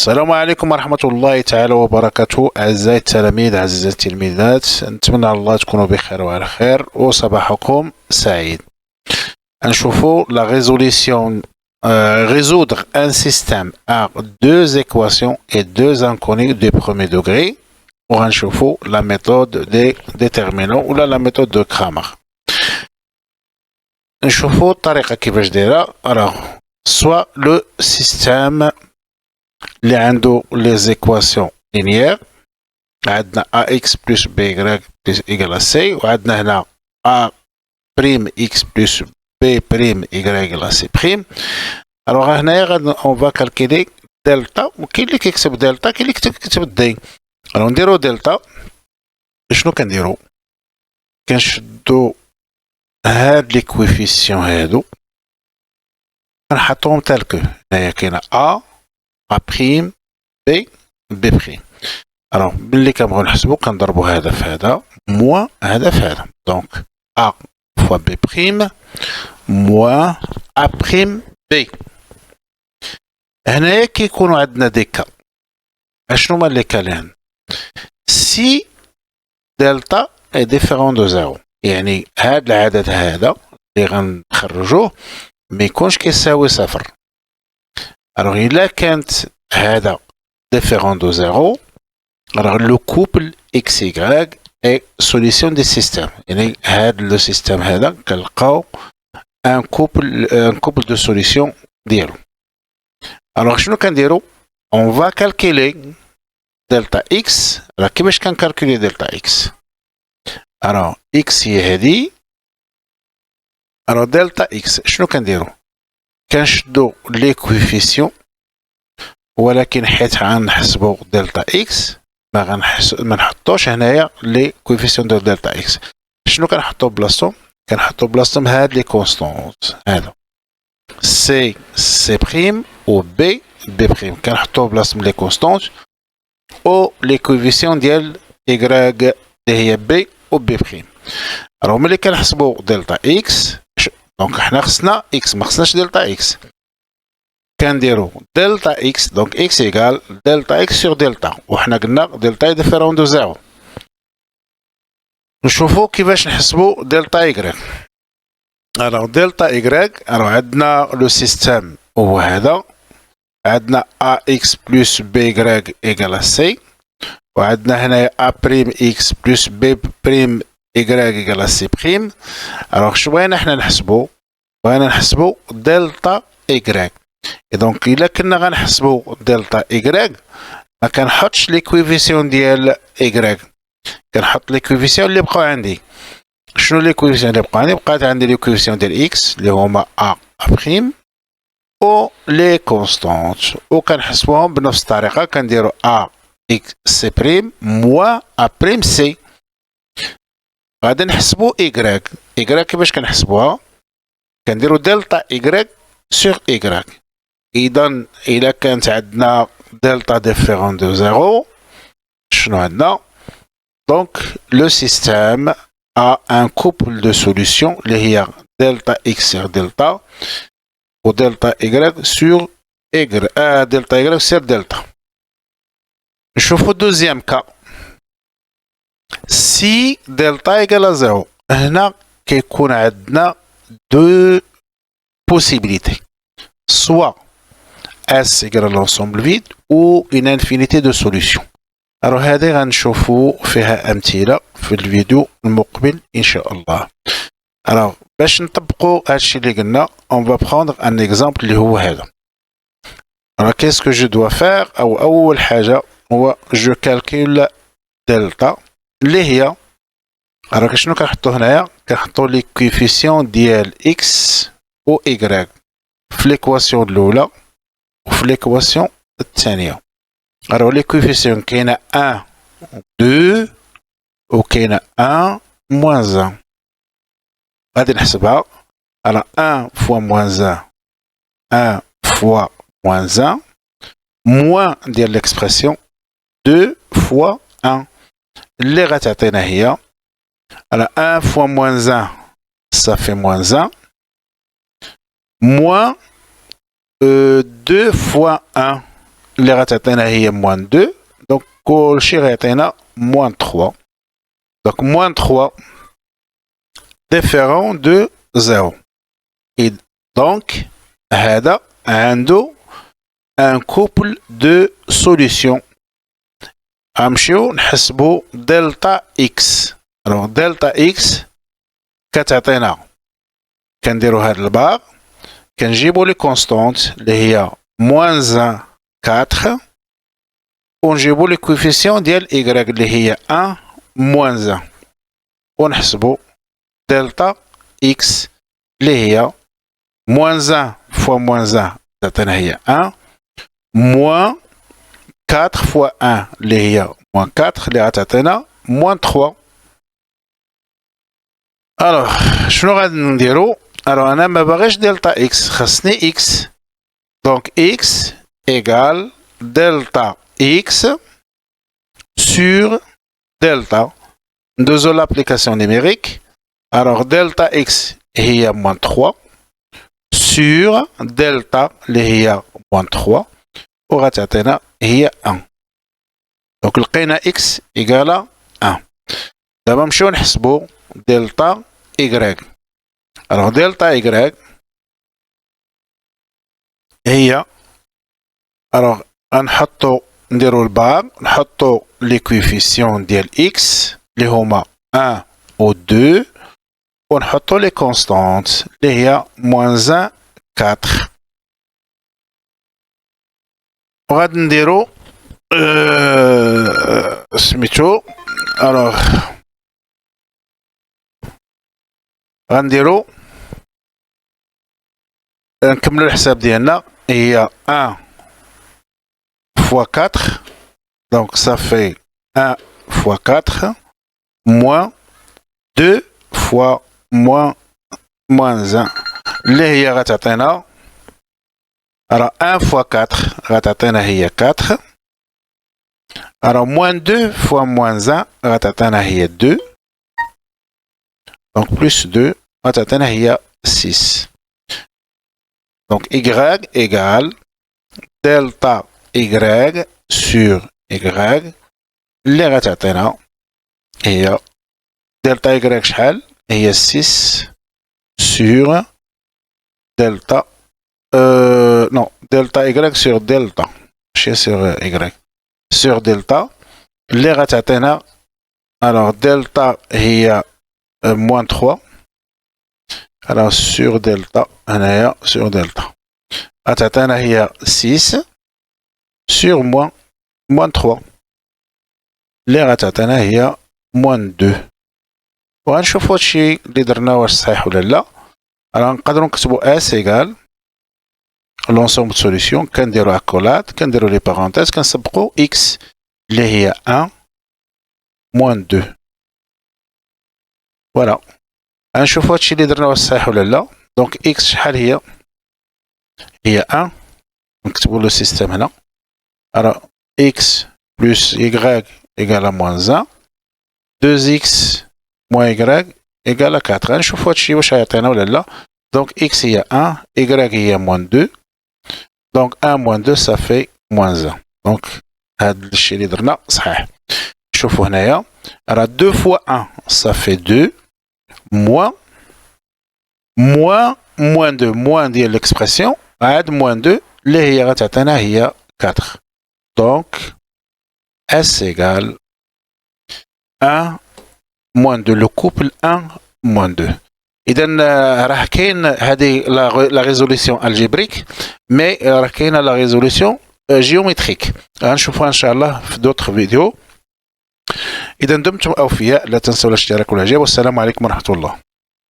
السلام عليكم ورحمة الله تعالى وبركاته. أعزائي التلاميذ أعزائي التلميذات، نتمنى على الله تكونوا بخير وعلى خير وصباحكم سعيد. نشوفوا la résolution résoudre un système à deux équations et deux inconnues de premier degré. ونشوفوا la méthode des déterminants ou la méthode de Cramer. نشوفوا الطريقة كيفاش دايرة. Alors soit le système اللي عنده les équations linéaires، عندنا ax plus by plus égal à c، وعندنا هنا a prime x plus b prime y égal à c prime. alors هنايا on va calculer delta، وكاين اللي كيكتب دلتا كاين اللي كيكتب دي. alors نديرو دلتا. شنو كنديرو؟ كنشدو هاد لي كويفيسيون هادو كنحطوهم تالكو. هنايا كاينه a prime b b prime. alors ملي كنبغيو نحسبو كنضربو هذا في هذا موان هذا في هذا. دونك a fois b prime موان a prime b. هنايا كيكونوا عندنا دي كا. اشنو هما لي كا اللي عندنا؟ سي دلتا اي ديفيرون دو زيرو، يعني هاد العدد هذا اللي غنخرجوه ما يكونش كيساوي صفر. alors إلا كانت هذا différent de 0، alors le couple XY est solution du système. يعني هذا le système هذا كنلقاو un couple de solution ديالو. alors شنو كنديرو؟ on va calculer delta x. alors كيفاش كنكالكولي delta x؟ alors x هي هذه. alors delta x شنو كنديرو؟ كنشدو لي كويفيسيون، ولكن حيت غنحسبو دلتا اكس ما نحطوش هنايا لي كويفيسيون دو دلتا اكس. شنو كنحطو بلاصتهم؟ كنحطو بلاصتهم هاد لي كونستونت هادو سي بريم و بي بريم، كنحطو بلاصتهم لي كونستونت او لي كويفيسيون ديال ايكغ اللي هي بي و بي بريم. راه ملي كنحسبو دلتا اكس، دونك حنا خصنا اكس ما خصناش دلتا اكس، كنديرو دلتا اكس. دونك اكس ايكال دلتا اكس سور دلتا، وحنا قلنا دلتا ديفيرون دو زيرو. نشوفو كيفاش نحسبو دلتا ايكغ. الوغ دلتا ايكغ، راه عندنا لو سيستيم هو هذا، عندنا ا اكس بلس بي ايكغ ايكال سي، وعندنا هنايا ا بريم اكس بلس بي بريم ايكغ ايكال سي بريم. الوغ شنو بغينا حنا نحسبو؟ بغينا نحسبو دلتا ايكغ. دونك الا كنا غنحسبو دلتا ايكغ ما كنحطش لي كويفيسيون ديال ايكغ، كنحط لي كويفيسيون اللي بقاو عندي. شنو لي كويفيسيون اللي بقاو عندي؟ بقات عندي لي كويفيسيون ديال اكس اللي هما ا بريم او لي كونستانت، وكنحسبوهم بنفس الطريقه. كنديرو ا اكس سي بريم موان ا بريم سي. غادي نحسبو ايكغ. ايكغ كيفاش كنحسبوها؟ كنديرو دلتا ايكغ سور ايكغ. إذا إلا كانت عندنا دلتا ديفيرون دو زيرو، شنو عندنا؟ دونك لو سيستيم a un couple de solutions اللي هي دلتا اكس سور دلتا و دلتا ايكغ سور ايكغ دلتا ايكغ سور دلتا. نشوفو دوزيام كا. سي دلتا ايكال زيرو، هنا كيكون عندنا دو بوسيبيليتي، سوا S égale l'ensemble vide ou une infinité de solutions. alors هذه غنشوفو فيها أمثلة في الفيديو المقبل إن شاء الله. alors باش نطبقو هادشي اللي قلنا on va prendre un exemple اللي هو هذا. alors qu'est-ce que je dois faire؟ أول حاجة هو je calcule delta اللي هي alors شنو كنحطو هنايا؟ كنحطو لي كويفيسيون ديال x و y في ليكواسيون الأولى وفي ليكواسيون الثانية. alors les coefficients كاينة 1 2 وكاينة 1 moins 1. غادي نحسبها. alors 1 fois moins 1 1 fois moins 1 moins ديال l'expression 2 fois 1 اللي غتعطينا هي alors 1 fois moins 1 ça fait moins 1 moins 2 fois 1 اللي غتعطينا هي موان 2 دونك كلشي غيعطينا موان 3 دونك موان 3 ديفيرون دو 0 دونك هذا عنده ان كوبل دو سوليسيون غنمشيو نحسبو دلتا اكس الوغ دلتا اكس كتعطينا كنديرو هاد البار كنجيبو لي كونستونت اللي هي موان 4 ونجيبو لي كوفيسيون ديال إيكغيك اللي هي 1 موان 1 ونحسبو دلتا إكس اللي هي موان 1 فوا موان 1 تعطينا هي 1 موان 4 فوا 1 اللي هي موان 4 اللي غتعطينا موان 3 الوغ شنو غادي نديرو الوغ انا ما باغيش دلتا إكس خاصني إكس دونك إكس إيكال دلتا X sur delta. Deux l'application numérique. Alors delta X est moins 3 sur delta est moins 3 وراتعطينا هي 1. Donc لقينا X égale 1. دابا نمشيو نحسبو دلتا Y. Alors دلتا Y هي alors غنحطو نديرو البار نحطو لي كوفيسيون ديال اكس اللي هما 1 و 2 ونحطو لي كونستانت اللي هي موان 1 4 وغادي نديرو سميتو الوغ غنديرو نكملو الحساب ديالنا هي 1 fois 4, donc ça fait 1 fois 4, moins 2 fois moins 1. اللي هي غتعطينا alors 1 fois 4 غتعطينا هي 4 alors moins 2 fois moins 1 غتعطينا هي 2 donc plus 2 غتعطينا هي 6 donc y égale delta Y sur Y اللي غتعطينا هي دلتا Y شحال هي 6 sur دلتا non دلتا Y sur دلتا ماشي sur Y sur دلتا اللي غتعطينا alors دلتا هي moins 3 alors sur دلتا هنايا sur دلتا غتعطينا هي 6 sur moins 3 اللي غتعطينا هي moins 2 وغنشوفو هادشي اللي درنا واش صحيح ولا لا راه نقدرو نكتبو اس ايكال لونسومبل سوليسيون كنديرو اكولاد كنديرو لي بارونتيز كنسبقو اكس اللي هي 1 moins 2 فوالا غنشوفو هادشي اللي درنا واش صحيح ولا لا دونك اكس شحال هي 1 نكتبو لو سيستيم هنا alors x plus y égale à moins 1 2x moins y égale à 4 غنشوفو هادشي واش غيعطينا ولا لا donc x هي 1 y هي moins 2 donc 1 moins 2 ça fait moins 1 donc هاد الشيء اللي درنا صحيح شوفوا هنايا راه 2 fois 1 ça fait 2 moins moins 2 moins ديال l'expression عاد moins 2 اللي هي غتعطينا هي 4 donc S égale 1 moins 2 le couple 1 moins 2 إذا راه كاين هذه لا ريزوليسيون الجبريك مي راه كاينه لا ريزوليسيون جيومتريك غنشوفوها ان شاء الله في دوطخ فيديو. إذا دمتم أوفياء لا تنسوا الاشتراك والإعجاب والسلام عليكم ورحمة الله.